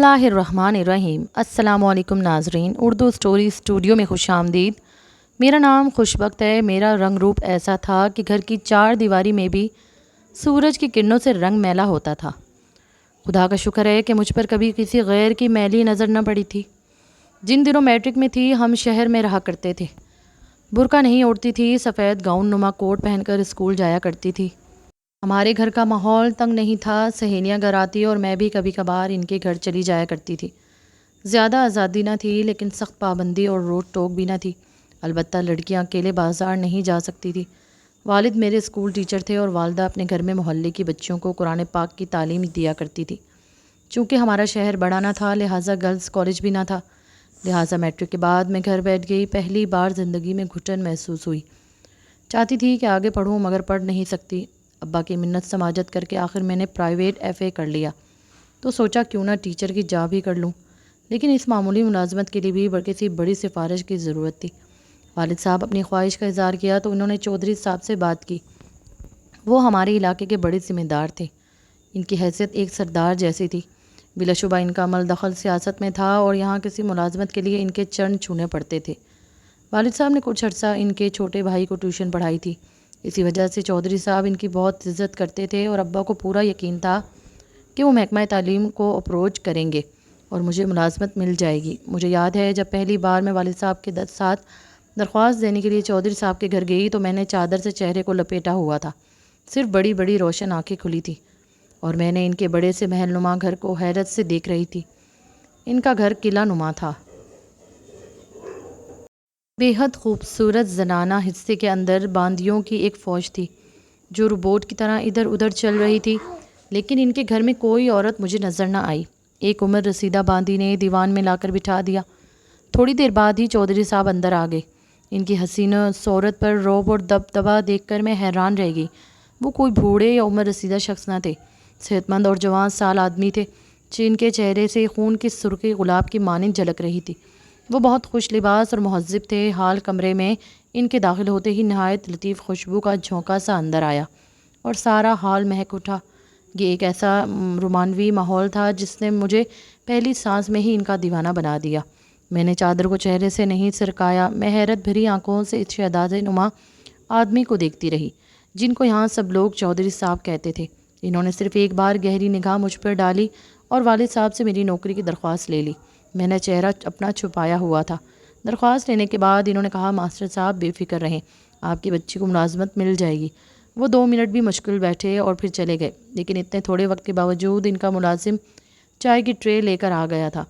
اللہ الرحمن الرحیم۔ السلام علیکم ناظرین، اردو سٹوری اسٹوڈیو میں خوش آمدید۔ میرا نام خوشبخت ہے۔ میرا رنگ روپ ایسا تھا کہ گھر کی چار دیواری میں بھی سورج کی کرنوں سے رنگ میلا ہوتا تھا۔ خدا کا شکر ہے کہ مجھ پر کبھی کسی غیر کی میلی نظر نہ پڑی تھی۔ جن دنوں میٹرک میں تھی ہم شہر میں رہا کرتے تھے۔ برقع نہیں اوڑھتی تھی، سفید گاؤن نما کوٹ پہن کر اسکول جایا کرتی تھی۔ ہمارے گھر کا ماحول تنگ نہیں تھا، سہیلیاں گھر آتی اور میں بھی کبھی کبھار ان کے گھر چلی جایا کرتی تھی۔ زیادہ آزادی نہ تھی لیکن سخت پابندی اور روک ٹوک بھی نہ تھی۔ البتہ لڑکیاں اکیلے بازار نہیں جا سکتی تھی۔ والد میرے اسکول ٹیچر تھے اور والدہ اپنے گھر میں محلے کی بچیوں کو قرآن پاک کی تعلیم دیا کرتی تھی۔ چونکہ ہمارا شہر بڑا نہ تھا لہٰذا گرلز کالج بھی نہ تھا، لہٰذا میٹرک کے بعد میں گھر بیٹھ گئی۔ پہلی بار زندگی میں گھٹن محسوس ہوئی۔ چاہتی تھی کہ آگے پڑھوں مگر پڑھ نہیں سکتی۔ ابا کی منت سماجت کر کے آخر میں نے پرائیویٹ ایف اے کر لیا، تو سوچا کیوں نہ ٹیچر کی جاب بھی کر لوں، لیکن اس معمولی ملازمت کے لیے بھی کسی بڑی سفارش کی ضرورت تھی۔ والد صاحب اپنی خواہش کا اظہار کیا تو انہوں نے چودھری صاحب سے بات کی۔ وہ ہمارے علاقے کے بڑے ذمہ دار تھے۔ ان کی حیثیت ایک سردار جیسی تھی۔ بلا شبہ ان کا عمل دخل سیاست میں تھا اور یہاں کسی ملازمت کے لیے ان کے چرن چھونے پڑتے تھے۔ والد صاحب نے کچھ عرصہ ان کے چھوٹے بھائی کو ٹیوشن پڑھائی تھی۔ اسی وجہ سے چودھری صاحب ان کی بہت عزت کرتے تھے اور ابا کو پورا یقین تھا کہ وہ محکمہ تعلیم کو اپروچ کریں گے اور مجھے ملازمت مل جائے گی۔ مجھے یاد ہے جب پہلی بار میں والد صاحب کے ساتھ درخواست دینے کے لیے چودھری صاحب کے گھر گئی تو میں نے چادر سے چہرے کو لپیٹا ہوا تھا، صرف بڑی بڑی روشن آنکھیں کھلی تھی اور میں نے ان کے بڑے سے محل نما گھر کو حیرت سے دیکھ رہی تھی۔ ان کا گھر قلعہ نما تھا۔ بے حد خوبصورت زنانہ حصے کے اندر باندیوں کی ایک فوج تھی جو روبوٹ کی طرح ادھر ادھر چل رہی تھی، لیکن ان کے گھر میں کوئی عورت مجھے نظر نہ آئی۔ ایک عمر رسیدہ باندی نے دیوان میں لا کر بٹھا دیا۔ تھوڑی دیر بعد ہی چودھری صاحب اندر آ گئے۔ ان کی حسین صورت پر رعب اور دبدبا دیکھ کر میں حیران رہ گئی۔ وہ کوئی بوڑھے یا عمر رسیدہ شخص نہ تھے، صحت مند اور جوان سال آدمی تھے جن کے چہرے سے خون کی سرخی گلاب کی مانند جھلک رہی تھی۔ وہ بہت خوش لباس اور مہذب تھے۔ حال کمرے میں ان کے داخل ہوتے ہی نہایت لطیف خوشبو کا جھونکا سا اندر آیا اور سارا حال مہک اٹھا۔ یہ ایک ایسا رومانوی ماحول تھا جس نے مجھے پہلی سانس میں ہی ان کا دیوانہ بنا دیا۔ میں نے چادر کو چہرے سے نہیں سرکایا، میں حیرت بھری آنکھوں سے اس شہزادے نما آدمی کو دیکھتی رہی جن کو یہاں سب لوگ چودھری صاحب کہتے تھے۔ انہوں نے صرف ایک بار گہری نگاہ مجھ پر ڈالی اور والد صاحب سے میری نوکری کی درخواست لے لی۔ میں نے چہرہ اپنا چھپایا ہوا تھا۔ درخواست لینے کے بعد انہوں نے کہا، ماسٹر صاحب بے فکر رہیں، آپ کی بچی کو ملازمت مل جائے گی۔ وہ 2 منٹ بھی مشکل بیٹھے اور پھر چلے گئے، لیکن اتنے تھوڑے وقت کے باوجود ان کا ملازم چائے کی ٹرے لے کر آ گیا تھا۔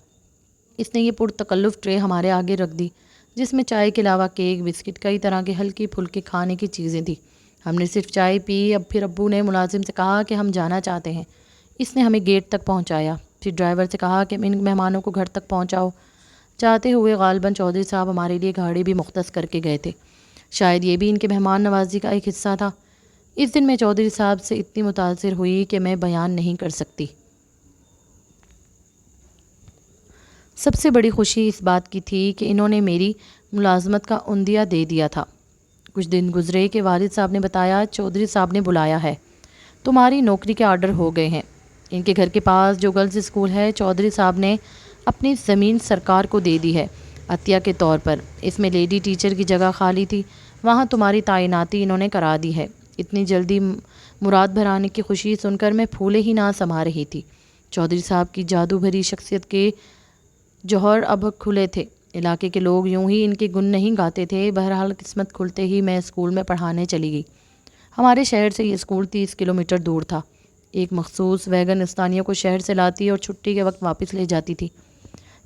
اس نے یہ پرتکلف ٹرے ہمارے آگے رکھ دی جس میں چائے کے علاوہ کیک، بسکٹ، کئی طرح کے ہلکی پھلکی کھانے کی چیزیں تھیں۔ ہم نے صرف چائے پی۔ اب پھر ابو نے ملازم سے کہا کہ ہم جانا چاہتے ہیں۔ اس نے ہمیں گیٹ تک پہنچایا، پھر ڈرائیور سے کہا کہ ان مہمانوں کو گھر تک پہنچاؤ۔ چاہتے ہوئے غالباً چودھری صاحب ہمارے لیے گاڑی بھی مختص کر کے گئے تھے۔ شاید یہ بھی ان کے مہمان نوازی کا ایک حصہ تھا۔ اس دن میں چودھری صاحب سے اتنی متاثر ہوئی کہ میں بیان نہیں کر سکتی۔ سب سے بڑی خوشی اس بات کی تھی کہ انہوں نے میری ملازمت کا عندیہ دے دیا تھا۔ کچھ دن گزرے کہ والد صاحب نے بتایا، چودھری صاحب نے بلایا ہے، تمہاری نوکری کے آرڈر ہو گئے ہیں۔ ان کے گھر کے پاس جو گرلز اسکول ہے، چودھری صاحب نے اپنی زمین سرکار کو دے دی ہے عطیہ کے طور پر۔ اس میں لیڈی ٹیچر کی جگہ خالی تھی، وہاں تمہاری تعیناتی انہوں نے کرا دی ہے۔ اتنی جلدی مراد بھرانے کی خوشی سن کر میں پھولے ہی نہ سما رہی تھی۔ چودھری صاحب کی جادو بھری شخصیت کے جوہر اب کھلے تھے۔ علاقے کے لوگ یوں ہی ان کے گن نہیں گاتے تھے۔ بہرحال قسمت کھلتے ہی میں اسکول میں پڑھانے چلی گئی۔ ہمارے شہر سے یہ اسکول 30 کلومیٹر دور تھا۔ ایک مخصوص ویگن استانیوں کو شہر سے لاتی اور چھٹی کے وقت واپس لے جاتی تھی۔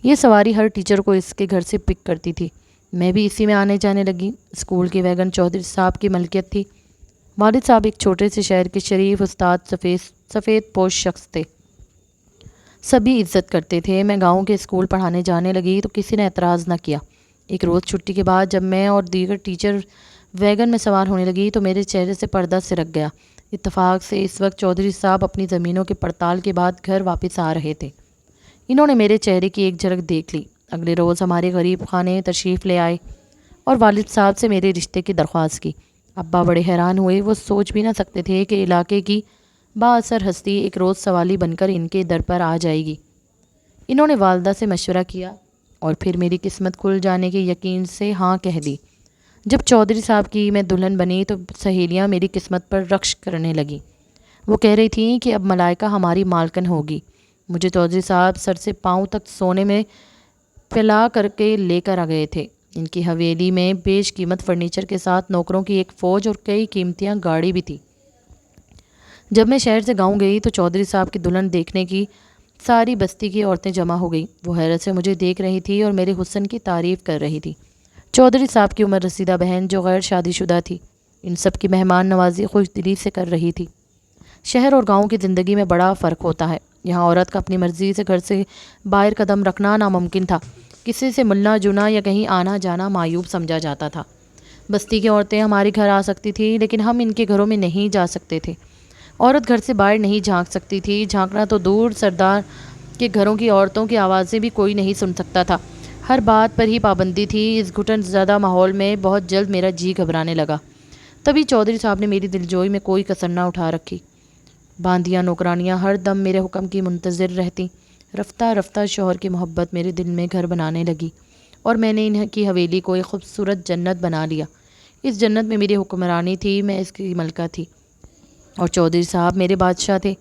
یہ سواری ہر ٹیچر کو اس کے گھر سے پک کرتی تھی۔ میں بھی اسی میں آنے جانے لگی۔ اسکول کی ویگن چودھری صاحب کی ملکیت تھی۔ والد صاحب ایک چھوٹے سے شہر کے شریف استاد سفید پوش شخص تھے۔ سبھی عزت کرتے تھے۔ میں گاؤں کے اسکول پڑھانے جانے لگی تو کسی نے اعتراض نہ کیا۔ ایک روز چھٹی کے بعد جب میں اور دیگر ٹیچر ویگن میں سوار ہونے لگی تو میرے چہرے سے پردہ سرک گیا۔ اتفاق سے اس وقت چودھری صاحب اپنی زمینوں کی پڑتال کے بعد گھر واپس آ رہے تھے۔ انہوں نے میرے چہرے کی ایک جھلک دیکھ لی۔ اگلے روز ہمارے غریب خانے تشریف لے آئے اور والد صاحب سے میرے رشتے کی درخواست کی۔ ابا بڑے حیران ہوئے۔ وہ سوچ بھی نہ سکتے تھے کہ علاقے کی با اثر ہستی ایک روز سوالی بن کر ان کے در پر آ جائے گی۔ انہوں نے والدہ سے مشورہ کیا اور پھر میری قسمت کھل جانے کے یقین سے ہاں کہہ دی۔ جب چودھری صاحب کی میں دلہن بنی تو سہیلیاں میری قسمت پر رقص کرنے لگیں۔ وہ کہہ رہی تھیں کہ اب ملائکہ ہماری مالکن ہوگی۔ مجھے چودھری صاحب سر سے پاؤں تک سونے میں پھیلا کر کے لے کر آ گئے تھے۔ ان کی حویلی میں بیش قیمت فرنیچر کے ساتھ نوکروں کی ایک فوج اور کئی قیمتیاں گاڑی بھی تھی۔ جب میں شہر سے گاؤں گئی تو چودھری صاحب کی دلہن دیکھنے کی ساری بستی کی عورتیں جمع ہو گئیں۔ وہ حیرت سے مجھے دیکھ رہی تھی اور میرے حسن کی تعریف کر رہی تھی۔ چودھری صاحب کی عمر رسیدہ بہن جو غیر شادی شدہ تھی ان سب کی مہمان نوازی خوش دلی سے کر رہی تھی۔ شہر اور گاؤں کی زندگی میں بڑا فرق ہوتا ہے۔ یہاں عورت کا اپنی مرضی سے گھر سے باہر قدم رکھنا ناممکن تھا۔ کسی سے ملنا جلنا یا کہیں آنا جانا معیوب سمجھا جاتا تھا۔ بستی کی عورتیں ہمارے گھر آ سکتی تھیں لیکن ہم ان کے گھروں میں نہیں جا سکتے تھے۔ عورت گھر سے باہر نہیں جھانک سکتی تھی، جھانکنا تو دور سردار کے گھروں کی عورتوں کی آوازیں بھی کوئی نہیں سن سکتا تھا۔ ہر بات پر ہی پابندی تھی۔ اس گھٹن زدہ ماحول میں بہت جلد میرا جی گھبرانے لگا۔ تبھی چودھری صاحب نے میری دلجوئی میں کوئی کسر نہ اٹھا رکھی۔ باندیاں نوکرانیاں ہر دم میرے حکم کی منتظر رہتیں۔ رفتہ رفتہ شوہر کی محبت میرے دل میں گھر بنانے لگی اور میں نے ان کی حویلی کو ایک خوبصورت جنت بنا لیا۔ اس جنت میں میری حکمرانی تھی، میں اس کی ملکہ تھی اور چودھری صاحب میرے بادشاہ تھے۔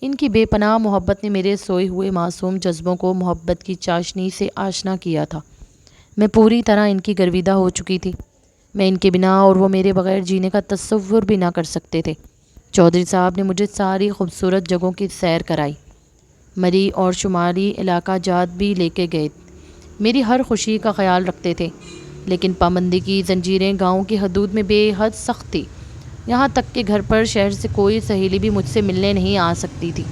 ان کی بے پناہ محبت نے میرے سوئے ہوئے معصوم جذبوں کو محبت کی چاشنی سے آشنا کیا تھا۔ میں پوری طرح ان کی گرویدہ ہو چکی تھی۔ میں ان کے بنا اور وہ میرے بغیر جینے کا تصور بھی نہ کر سکتے تھے۔ چودھری صاحب نے مجھے ساری خوبصورت جگہوں کی سیر کرائی، مری اور شمالی علاقہ جات بھی لے کے گئے، میری ہر خوشی کا خیال رکھتے تھے۔ لیکن پابندی کی زنجیریں گاؤں کی حدود میں بے حد سخت تھی، یہاں تک کہ گھر پر شہر سے کوئی سہیلی بھی مجھ سے ملنے نہیں آ سکتی تھی۔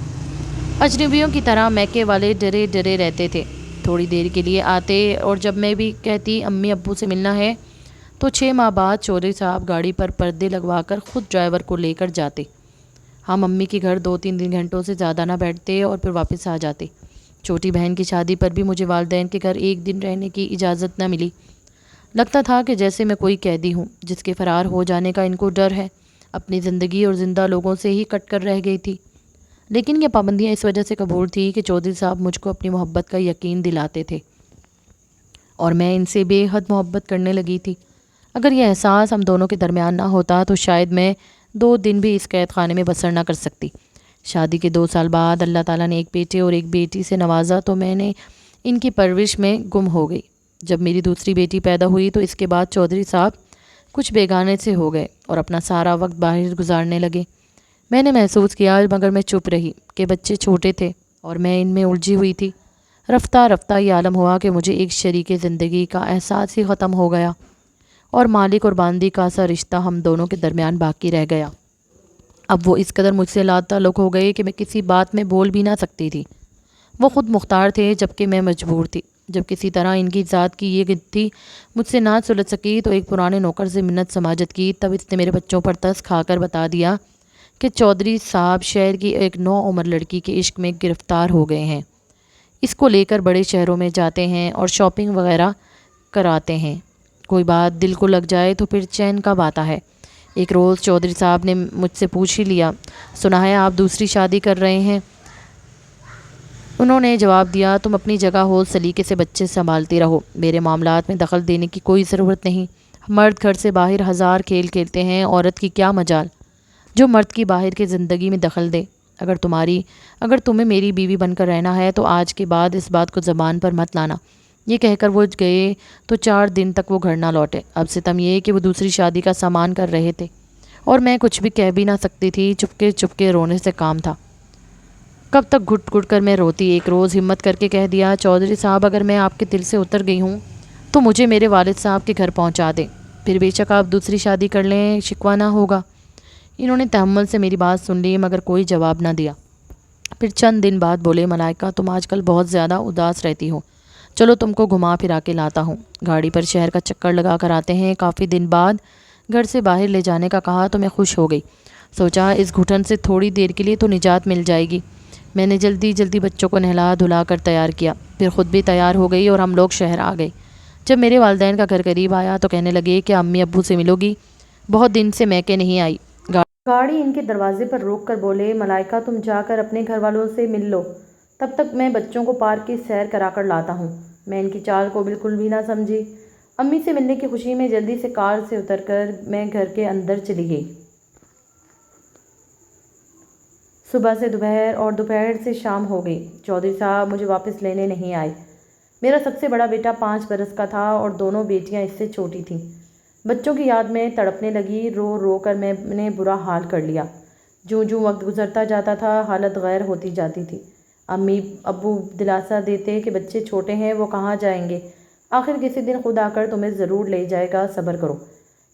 اجنبیوں کی طرح میکے والے ڈرے ڈرے رہتے تھے، تھوڑی دیر کے لیے آتے اور جب میں بھی کہتی امی ابو سے ملنا ہے تو 6 ماہ بعد چودھری صاحب گاڑی پر پردے لگوا کر خود ڈرائیور کو لے کر جاتے۔ ہم امی کے گھر 2-3 گھنٹوں سے زیادہ نہ بیٹھتے اور پھر واپس آ جاتے۔ چھوٹی بہن کی شادی پر بھی مجھے والدین کے گھر ایک دن رہنے کی اجازت نہ ملی۔ لگتا تھا کہ جیسے میں کوئی قیدی ہوں جس کے فرار ہو جانے کا ان کو ڈر ہے۔ اپنی زندگی اور زندہ لوگوں سے ہی کٹ کر رہ گئی تھی۔ لیکن یہ پابندیاں اس وجہ سے قبول تھی کہ چودھری صاحب مجھ کو اپنی محبت کا یقین دلاتے تھے اور میں ان سے بے حد محبت کرنے لگی تھی۔ اگر یہ احساس ہم دونوں کے درمیان نہ ہوتا تو شاید میں 2 دن بھی اس قید خانے میں بسر نہ کر سکتی۔ شادی کے 2 سال بعد اللہ تعالیٰ نے ایک بیٹے اور ایک بیٹی سے نوازا تو میں نے ان کی پرورش میں گم ہو گئی۔ جب میری دوسری بیٹی پیدا ہوئی تو اس کے بعد چودھری صاحب کچھ بیگانے سے ہو گئے اور اپنا سارا وقت باہر گزارنے لگے۔ میں نے محسوس کیا مگر میں چپ رہی کہ بچے چھوٹے تھے اور میں ان میں الجھی ہوئی تھی۔ رفتہ رفتہ یہ عالم ہوا کہ مجھے ایک شریک زندگی کا احساس ہی ختم ہو گیا اور مالک اور باندی کا سا رشتہ ہم دونوں کے درمیان باقی رہ گیا۔ اب وہ اس قدر مجھ سے لا تعلق ہو گئے کہ میں کسی بات میں بول بھی نہ سکتی تھی۔ وہ خود مختار تھے جبکہ میں مجبور تھی۔ جب کسی طرح ان کی ذات کی یہ گنتی مجھ سے نہ سلجھ سکی تو ایک پرانے نوکر سے منت سماجت کی، تب اس نے میرے بچوں پر ترس کھا کر بتا دیا کہ چودھری صاحب شہر کی ایک نوعمر لڑکی کے عشق میں گرفتار ہو گئے ہیں۔ اس کو لے کر بڑے شہروں میں جاتے ہیں اور شاپنگ وغیرہ کراتے ہیں۔ کوئی بات دل کو لگ جائے تو پھر چین کب آتا ہے۔ ایک روز چودھری صاحب نے مجھ سے پوچھ ہی لیا، سنا ہے آپ دوسری شادی کر رہے ہیں؟ انہوں نے جواب دیا، تم اپنی جگہ ہو، سلیقے سے بچے سنبھالتی رہو، میرے معاملات میں دخل دینے کی کوئی ضرورت نہیں۔ مرد گھر سے باہر ہزار کھیل کھیلتے ہیں، عورت کی کیا مجال جو مرد کی باہر کی زندگی میں دخل دے۔ اگر تمہیں میری بیوی بن کر رہنا ہے تو آج کے بعد اس بات کو زبان پر مت لانا۔ یہ کہہ کر وہ گئے تو 4 دن تک وہ گھر نہ لوٹے۔ اب ستم یہ کہ وہ دوسری شادی کا سامان کر رہے تھے اور میں کچھ بھی کہہ بھی نہ سکتی تھی۔ چپکے چپکے رونے سے کام تھا۔ کب تک گھٹ گھٹ کر میں روتی۔ ایک روز ہمت کر کے کہہ دیا، چودھری صاحب اگر میں آپ کے دل سے اتر گئی ہوں تو مجھے میرے والد صاحب کے گھر پہنچا دیں، پھر بے شک آپ دوسری شادی کر لیں، شکوہ نہ ہوگا۔ انہوں نے تحمل سے میری بات سن لی مگر کوئی جواب نہ دیا۔ پھر چند دن بعد بولے، ملائکہ تم آج کل بہت زیادہ اداس رہتی ہو، چلو تم کو گھما پھرا کے لاتا ہوں، گاڑی پر شہر کا چکر لگا کر آتے ہیں۔ کافی دن بعد گھر سے باہر لے جانے کا کہا تو میں خوش ہو گئی۔ سوچا اس گھٹن سے تھوڑی دیر کے لیے تو نجات مل جائے گی۔ میں نے جلدی جلدی بچوں کو نہلا دھلا کر تیار کیا، پھر خود بھی تیار ہو گئی اور ہم لوگ شہر آ گئے۔ جب میرے والدین کا گھر قریب آیا تو کہنے لگے کہ امی ابو سے ملو گی، بہت دن سے میکے نہیں آئی۔ گاڑی ان کے دروازے پر روک کر بولے، ملائکہ تم جا کر اپنے گھر والوں سے مل لو، تب تک میں بچوں کو پارک کی سیر کرا کر لاتا ہوں۔ میں ان کی چال کو بالکل بھی نہ سمجھی۔ امی سے ملنے کی خوشی میں جلدی سے کار سے اتر کر میں گھر کے اندر چلی گئی۔ صبح سے دوپہر اور دوپہر سے شام ہو گئی۔ چودھری صاحب مجھے واپس لینے نہیں آئے۔ میرا سب سے بڑا بیٹا 5 برس کا تھا اور دونوں بیٹیاں اس سے چھوٹی تھیں۔ بچوں کی یاد میں تڑپنے لگی۔ رو رو کر میں نے برا حال کر لیا۔ جوں جوں وقت گزرتا جاتا تھا حالت غیر ہوتی جاتی تھی۔ امی ابو دلاسا دیتے کہ بچے چھوٹے ہیں، وہ کہاں جائیں گے، آخر کسی دن خود آ کر تمہیں ضرور لے جائے گا، صبر کرو۔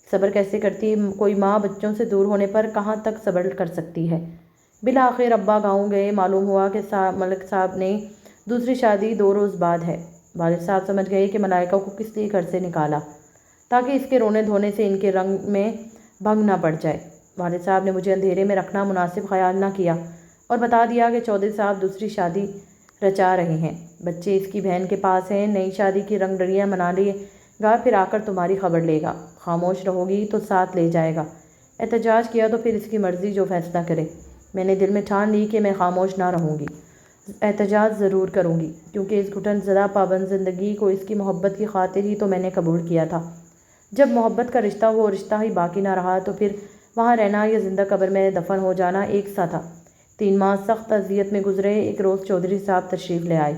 صبر کیسے کرتی؟ کوئی ماں بچوں سے دور ہونے پر کہاں تک صبر کر سکتی ہے؟ بالآخر ابا گاؤں گئے۔ معلوم ہوا کہ ملک صاحب نے دوسری شادی 2 روز بعد ہے۔ والد صاحب سمجھ گئے کہ ملائکہ کو کس لیے گھر سے نکالا، تاکہ اس کے رونے دھونے سے ان کے رنگ میں بھنگ نہ پڑ جائے۔ والد صاحب نے مجھے اندھیرے میں رکھنا مناسب خیال نہ کیا اور بتا دیا کہ چودھری صاحب دوسری شادی رچا رہے ہیں۔ بچے اس کی بہن کے پاس ہیں، نئی شادی کی رنگ ڈریاں منا لیے گا، پھر آ کر تمہاری خبر لے گا۔ خاموش رہو گی تو ساتھ لے جائے گا، احتجاج کیا تو پھر اس کی مرضی، جو فیصلہ کرے۔ میں نے دل میں ٹھان لی کہ میں خاموش نہ رہوں گی، احتجاج ضرور کروں گی، کیونکہ اس گھٹن زدہ پابند زندگی کو اس کی محبت کی خاطر ہی تو میں نے قبول کیا تھا۔ جب محبت کا رشتہ وہ رشتہ ہی باقی نہ رہا تو پھر وہاں رہنا یا زندہ قبر میں دفن ہو جانا ایک سا تھا۔ 3 ماہ سخت اذیت میں گزرے۔ ایک روز چودھری صاحب تشریف لے آئے،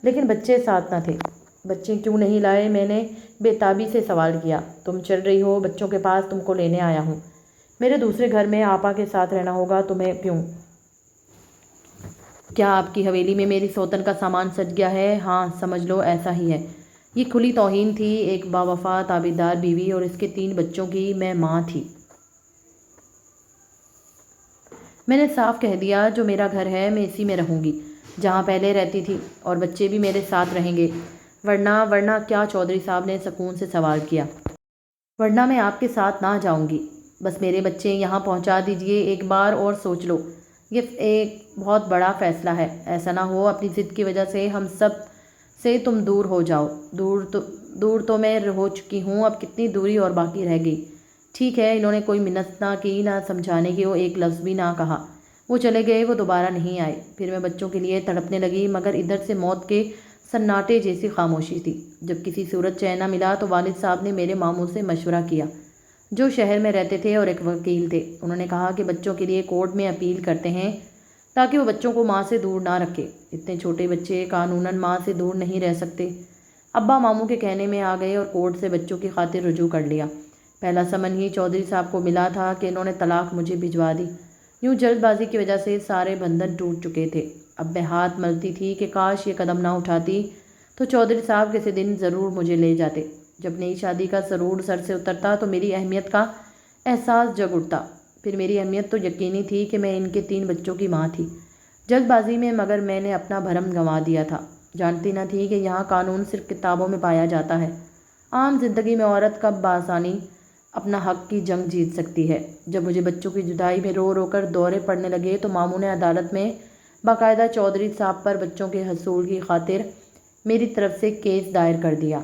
لیکن بچے ساتھ نہ تھے۔ بچے کیوں نہیں لائے؟ میں نے بے تابی سے سوال کیا۔ تم چل رہی ہو، بچوں کے پاس تم کو لینے آیا ہوں۔ میرے دوسرے گھر میں آپا کے ساتھ رہنا ہوگا، تمہیں کیوں؟ کیا آپ کی حویلی میں میری سوتن کا سامان سج گیا ہے؟ ہاں، سمجھ لو ایسا ہی ہے۔ یہ کھلی توہین تھی۔ ایک باوفا تابعدار بیوی اور اس کے 3 بچوں کی میں ماں تھی۔ میں نے صاف کہہ دیا، جو میرا گھر ہے میں اسی میں رہوں گی جہاں پہلے رہتی تھی، اور بچے بھی میرے ساتھ رہیں گے۔ ورنہ کیا؟ چودھری صاحب نے سکون سے سوال کیا۔ ورنہ میں آپ کے ساتھ نہ جاؤں گی۔ بس میرے بچے یہاں پہنچا دیجئے، ایک بار اور سوچ لو۔ یہ ایک بہت بڑا فیصلہ ہے۔ ایسا نہ ہو اپنی ضد کی وجہ سے ہم سب سے تم دور ہو جاؤ۔ دور تو میں ہو چکی ہوں، اب کتنی دوری اور باقی رہ گئی؟ ٹھیک ہے۔ انہوں نے کوئی منت نہ کی، نہ سمجھانے کی، وہ ایک لفظ بھی نہ کہا۔ وہ چلے گئے، وہ دوبارہ نہیں آئے۔ پھر میں بچوں کے لیے تڑپنے لگی، مگر ادھر سے موت کے سناٹے جیسی خاموشی تھی۔ جب کسی صورت چین نہ ملا تو والد صاحب نے میرے ماموں سے مشورہ کیا، جو شہر میں رہتے تھے اور ایک وکیل تھے۔ انہوں نے کہا کہ بچوں کے لیے کورٹ میں اپیل کرتے ہیں تاکہ وہ بچوں کو ماں سے دور نہ رکھے۔ اتنے چھوٹے بچے قانوناً ماں سے دور نہیں رہ سکتے۔ ابا ماموں کے کہنے میں آ گئے اور کورٹ سے بچوں کی خاطر رجوع کر لیا۔ پہلا سمن ہی چودھری صاحب کو ملا تھا کہ انہوں نے طلاق مجھے بھجوا دی۔ یوں جلد بازی کی وجہ سے سارے بندھن ٹوٹ چکے تھے۔ اب میں ہاتھ ملتی تھی کہ کاش یہ قدم نہ اٹھاتی تو چودھری صاحب کسی دن ضرور مجھے لے جاتے۔ جب نئی شادی کا سرور سر سے اترتا تو میری اہمیت کا احساس جگ اٹھتا۔ پھر میری اہمیت تو یقینی تھی کہ میں ان کے 3 بچوں کی ماں تھی۔ جلد بازی میں مگر میں نے اپنا بھرم گنوا دیا تھا۔ جانتی نہ تھی کہ یہاں قانون صرف کتابوں میں پایا جاتا ہے۔ عام زندگی میں عورت کب بآسانی اپنا حق کی جنگ جیت سکتی ہے۔ جب مجھے بچوں کی جدائی میں رو رو کر دورے پڑنے لگے تو ماموں نے عدالت میں باقاعدہ چودھری صاحب پر بچوں کے حصول کی خاطر میری طرف سے کیس دائر کر دیا۔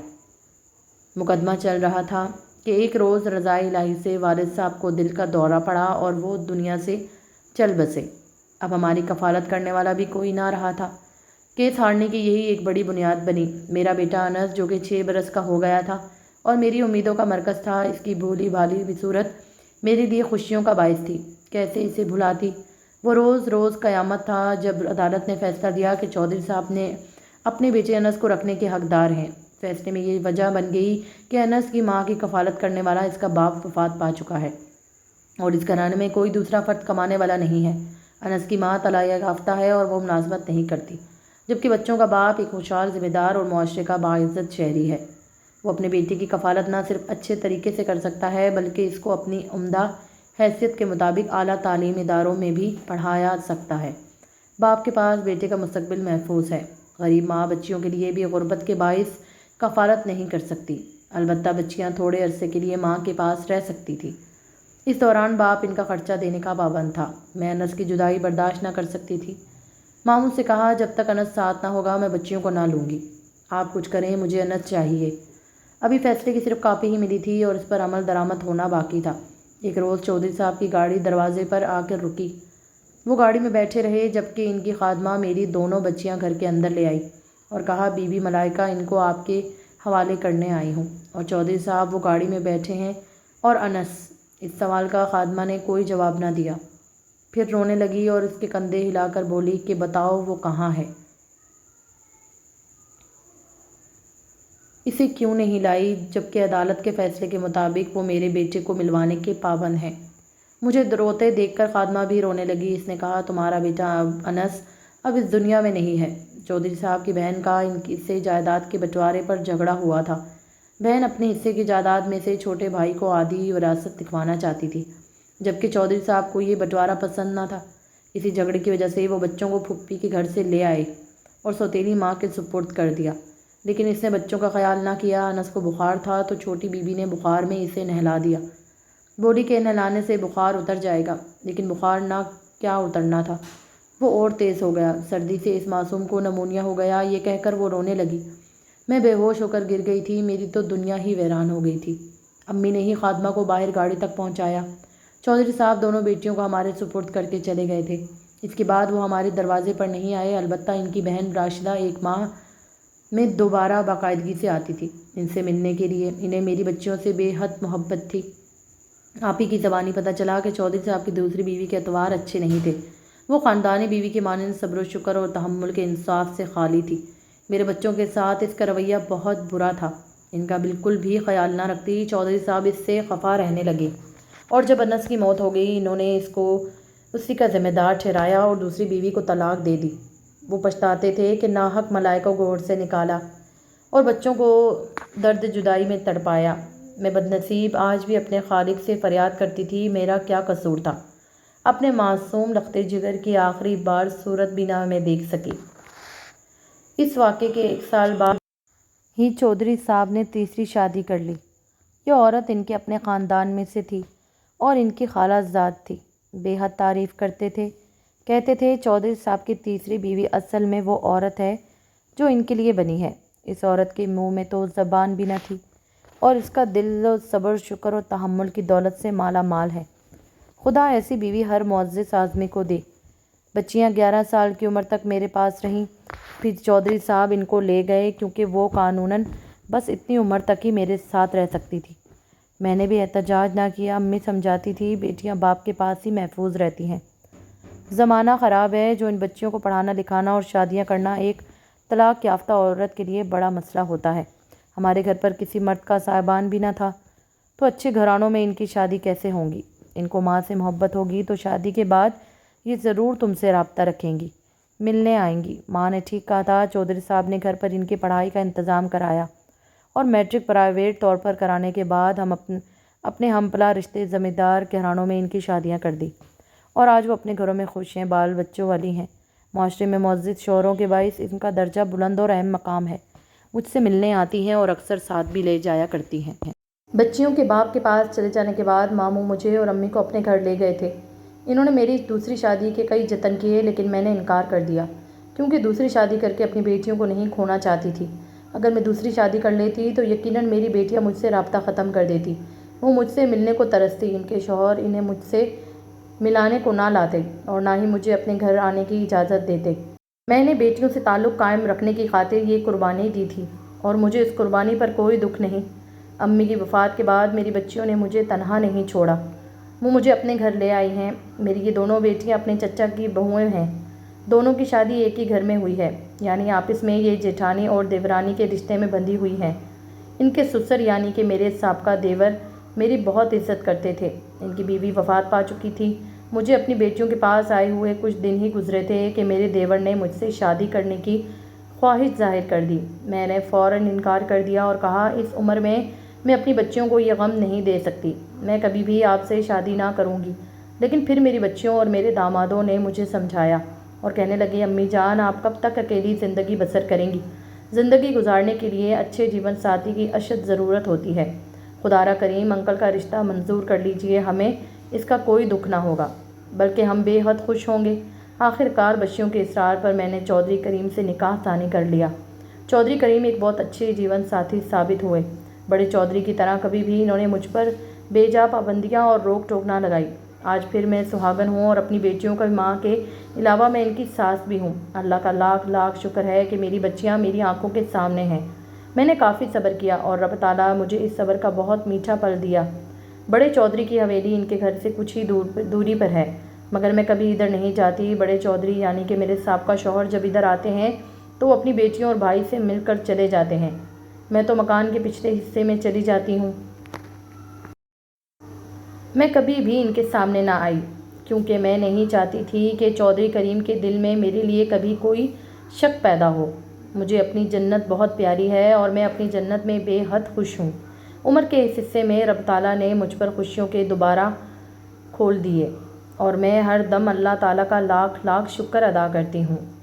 مقدمہ چل رہا تھا کہ ایک روز رضائے الہی سے والد صاحب کو دل کا دورہ پڑا اور وہ دنیا سے چل بسے۔ اب ہماری کفالت کرنے والا بھی کوئی نہ رہا تھا۔ کیس ہارنے کی یہی ایک بڑی بنیاد بنی۔ میرا بیٹا انس، جو کہ 6 برس کا ہو گیا تھا اور میری امیدوں کا مرکز تھا، اس کی بھولی بھالی بھی صورت میرے لیے خوشیوں کا باعث تھی۔ کیسے اسے بھلاتی؟ وہ روز قیامت تھا جب عدالت نے فیصلہ دیا کہ چودھری صاحب نے اپنے بیٹے انس کو رکھنے کے حقدار ہیں۔ فیصلے میں یہ وجہ بن گئی کہ انس کی ماں کی کفالت کرنے والا اس کا باپ وفات پا چکا ہے اور اس گھرانے میں کوئی دوسرا فرد کمانے والا نہیں ہے۔ انس کی ماں طلاق یافتہ ہے اور وہ ملازمت نہیں کرتی، جبکہ بچوں کا باپ ایک خوشحال ذمہ دار اور معاشرے کا باعزت شہری ہے۔ وہ اپنے بیٹے کی کفالت نہ صرف اچھے طریقے سے کر سکتا ہے بلکہ اس کو اپنی عمدہ حیثیت کے مطابق اعلیٰ تعلیمی اداروں میں بھی پڑھایا سکتا ہے۔ باپ کے پاس بیٹے کا مستقبل محفوظ ہے۔ غریب ماں بچیوں کے لیے بھی غربت کے باعث کفالت نہیں کر سکتی، البتہ بچیاں تھوڑے عرصے کے لیے ماں کے پاس رہ سکتی تھی۔ اس دوران باپ ان کا خرچہ دینے کا پابند تھا۔ میں انس کی جدائی برداشت نہ کر سکتی تھی۔ ماموں سے کہا، جب تک انس ساتھ نہ ہوگا میں بچیوں کو نہ لوں گی۔ آپ کچھ کریں، مجھے انس چاہیے۔ ابھی فیصلے کی صرف کاپی ہی ملی تھی اور اس پر عمل درآمد ہونا باقی تھا۔ ایک روز چودھری صاحب کی گاڑی دروازے پر آ کر رکی۔ وہ گاڑی میں بیٹھے رہے جبکہ ان کی خادمہ میری دونوں بچیاں گھر کے اندر لے آئی اور کہا بی بی ملائکہ ان کو آپ کے حوالے کرنے آئی ہوں۔ اور چودھری صاحب وہ گاڑی میں بیٹھے ہیں اور انس؟ اس سوال کا خادمہ نے کوئی جواب نہ دیا، پھر رونے لگی اور اس کے کندھے ہلا کر بولی کہ بتاؤ وہ کہاں ہے؟ اسے کیوں نہیں لائی جبکہ عدالت کے فیصلے کے مطابق وہ میرے بیٹے کو ملوانے کے پابند ہے؟ مجھے روتے دیکھ کر خادمہ بھی رونے لگی۔ اس نے کہا تمہارا بیٹا انس اب اس دنیا میں نہیں ہے۔ چودھری صاحب کی بہن کا ان سے جائیداد کے بٹوارے پر جھگڑا ہوا تھا۔ بہن اپنے حصے کی جائیداد میں سے چھوٹے بھائی کو آدھی وراثت دکھوانا چاہتی تھی جبکہ چودھری صاحب کو یہ بٹوارہ پسند نہ تھا۔ اسی جھگڑے کی وجہ سے وہ بچوں کو پھوپھی کے گھر سے لے آئے اور سوتیلی ماں کے سپرد کر دیا، لیکن اس نے بچوں کا خیال نہ کیا۔ انس کو بخار تھا تو چھوٹی بیوی نے بخار میں اسے نہلا دیا۔ بولی کے نہلانے سے بخار اتر جائے گا، لیکن بخار نہ کیا اترنا تھا، وہ اور تیز ہو گیا۔ سردی سے اس معصوم کو نمونیا ہو گیا، یہ کہہ کر وہ رونے لگی۔ میں بے ہوش ہو کر گر گئی تھی، میری تو دنیا ہی ویران ہو گئی تھی۔ امی نے ہی خادمہ کو باہر گاڑی تک پہنچایا۔ چودھری صاحب دونوں بیٹیوں کو ہمارے سپرد کر کے چلے گئے تھے۔ اس کے بعد وہ ہمارے دروازے پر نہیں آئے، البتہ ان کی بہن راشدہ ایک ماہ میں دوبارہ باقاعدگی سے آتی تھی ان سے ملنے کے لیے۔ انہیں میری بچیوں سے بے حد محبت تھی۔ آپ ہی کی زبانی پتہ چلا کہ چودھری صاحب کی دوسری بیوی کے اطوار اچھے نہیں تھے۔ وہ خاندانی بیوی کے مانند صبر و شکر اور تحمل کے انصاف سے خالی تھی۔ میرے بچوں کے ساتھ اس کا رویہ بہت برا تھا، ان کا بالکل بھی خیال نہ رکھتی۔ چودھری صاحب اس سے خفا رہنے لگے اور جب انس کی موت ہو گئی انہوں نے اس کو اسی کا ذمہ دار ٹھہرایا اور دوسری بیوی کو طلاق دے دی۔ وہ پچھتاتے تھے کہ ناحق ملائکہ کو گھر سے نکالا اور بچوں کو درد جدائی میں تڑپایا۔ میں بدنصیب آج بھی اپنے خالق سے فریاد کرتی تھی میرا کیا قصور تھا، اپنے معصوم لخت جگر کی آخری بار صورت بھی نہ میں دیکھ سکی۔ اس واقعے کے 1 سال بعد ہی چودھری صاحب نے تیسری شادی کر لی۔ یہ عورت ان کے اپنے خاندان میں سے تھی اور ان کی خالہ زاد تھی۔ بے حد تعریف کرتے تھے، کہتے تھے چودھری صاحب کی تیسری بیوی اصل میں وہ عورت ہے جو ان کے لیے بنی ہے۔ اس عورت کے منہ میں تو زبان بھی نہ تھی اور اس کا دل صبر شکر اور تحمل کی دولت سے مالا مال ہے۔ خدا ایسی بیوی ہر معزز آدمی کو دے۔ بچیاں 11 سال کی عمر تک میرے پاس رہیں، پھر چودھری صاحب ان کو لے گئے کیونکہ وہ قانوناً بس اتنی عمر تک ہی میرے ساتھ رہ سکتی تھی۔ میں نے بھی احتجاج نہ کیا۔ امی سمجھاتی تھی بیٹیاں باپ کے پاس ہی محفوظ رہتی ہیں۔ زمانہ خراب ہے، جو ان بچیوں کو پڑھانا لکھانا اور شادیاں کرنا ایک طلاق یافتہ عورت کے لیے بڑا مسئلہ ہوتا ہے۔ ہمارے گھر پر کسی مرد کا سایبان بھی نہ تھا، تو اچھے گھرانوں میں ان کی شادی کیسے ہوں گی؟ ان کو ماں سے محبت ہوگی تو شادی کے بعد یہ ضرور تم سے رابطہ رکھیں گی، ملنے آئیں گی۔ ماں نے ٹھیک کہا تھا۔ چودھری صاحب نے گھر پر ان کی پڑھائی کا انتظام کرایا اور میٹرک پرائیویٹ طور پر کرانے کے بعد ہم اپنے ہم پلا رشتے زمیندار گھرانوں میں ان کی شادیاں کر دی اور آج وہ اپنے گھروں میں خوش ہیں، بال بچوں والی ہیں۔ معاشرے میں معزز شوہروں کے باعث ان کا درجہ بلند اور اہم مقام ہے۔ مجھ سے ملنے آتی ہیں اور اکثر ساتھ بھی لے جایا کرتی ہیں۔ بچیوں کے باپ کے پاس چلے جانے کے بعد ماموں مجھے اور امی کو اپنے گھر لے گئے تھے۔ انہوں نے میری دوسری شادی کے کئی جتن کیے لیکن میں نے انکار کر دیا کیونکہ دوسری شادی کر کے اپنی بیٹیوں کو نہیں کھونا چاہتی تھی۔ اگر میں دوسری شادی کر لیتی تو یقیناً میری بیٹیاں مجھ سے رابطہ ختم کر دیتی۔ وہ مجھ سے ملنے کو ترستی، ان کے شوہر انہیں مجھ سے ملانے کو نہ لاتے اور نہ ہی مجھے اپنے گھر آنے کی اجازت دیتے۔ میں نے بیٹیوں سے تعلق قائم رکھنے کی خاطر یہ قربانی دی تھی اور مجھے اس قربانی پر کوئی دکھ نہیں۔ امی کی وفات کے بعد میری بچیوں نے مجھے تنہا نہیں چھوڑا، وہ مجھے اپنے گھر لے آئی ہیں۔ میری یہ دونوں بیٹیاں اپنے چچا کی بہویں ہیں۔ دونوں کی شادی ایک ہی گھر میں ہوئی ہے، یعنی آپس میں یہ جیٹھانی اور دیورانی کے رشتے میں بندھی ہوئی ہیں۔ ان کے سسر یعنی کہ میرے سابقہ دیور میری بہت عزت کرتے تھے۔ ان کی بیوی وفات پا چکی تھی۔ مجھے اپنی بیٹیوں کے پاس آئے ہوئے کچھ دن ہی گزرے تھے کہ میرے دیور نے مجھ سے شادی کرنے کی خواہش ظاہر کر دی۔ میں نے فوراً انکار کر دیا اور کہا اس عمر میں اپنی بچیوں کو یہ غم نہیں دے سکتی، میں کبھی بھی آپ سے شادی نہ کروں گی۔ لیکن پھر میری بچیوں اور میرے دامادوں نے مجھے سمجھایا اور کہنے لگے امی جان آپ کب تک اکیلی زندگی بسر کریں گی؟ زندگی گزارنے کے لیے اچھے جیون ساتھی کی اشد ضرورت ہوتی ہے۔ خدا را کریم انکل کا رشتہ منظور کر لیجئے، ہمیں اس کا کوئی دکھ نہ ہوگا بلکہ ہم بے حد خوش ہوں گے۔ آخر کار بچیوں کے اصرار پر میں نے چودھری کریم سے نکاح ثانی کر لیا۔ چودھری کریم ایک بہت اچھے جیون ساتھی ثابت ہوئے۔ بڑے چودھری کی طرح کبھی بھی انہوں نے مجھ پر بے جا پابندیاں اور روک ٹوک نہ لگائی آج پھر میں سہاگن ہوں اور اپنی بیٹیوں کا ماں کے علاوہ میں ان کی ساس بھی ہوں۔ اللہ کا لاکھ لاکھ شکر ہے کہ میری بچیاں میری آنکھوں کے سامنے ہیں۔ میں نے کافی صبر کیا اور رب تعالیٰ مجھے اس صبر کا بہت میٹھا پھل دیا۔ بڑے چودھری کی حویلی ان کے گھر سے کچھ ہی دوری پر ہے، مگر میں کبھی ادھر نہیں جاتی۔ بڑے چودھری یعنی کہ میرے سابقہ شوہر جب ادھر آتے ہیں تو وہ اپنی بیٹیوں اور بھائی سے مل کر چلے جاتے ہیں۔ میں تو مکان کے پچھلے حصے میں چلی جاتی ہوں۔ میں کبھی بھی ان کے سامنے نہ آئی، کیونکہ میں نہیں چاہتی تھی کہ چودھری کریم کے دل میں میرے لیے کبھی کوئی شک پیدا ہو۔ مجھے اپنی جنت بہت پیاری ہے اور میں اپنی جنت میں بے حد خوش ہوں۔ عمر کے اس حصے میں رب تعالیٰ نے مجھ پر خوشیوں کے دوبارہ کھول دیے اور میں ہر دم اللہ تعالیٰ کا لاکھ لاکھ شکر ادا کرتی ہوں۔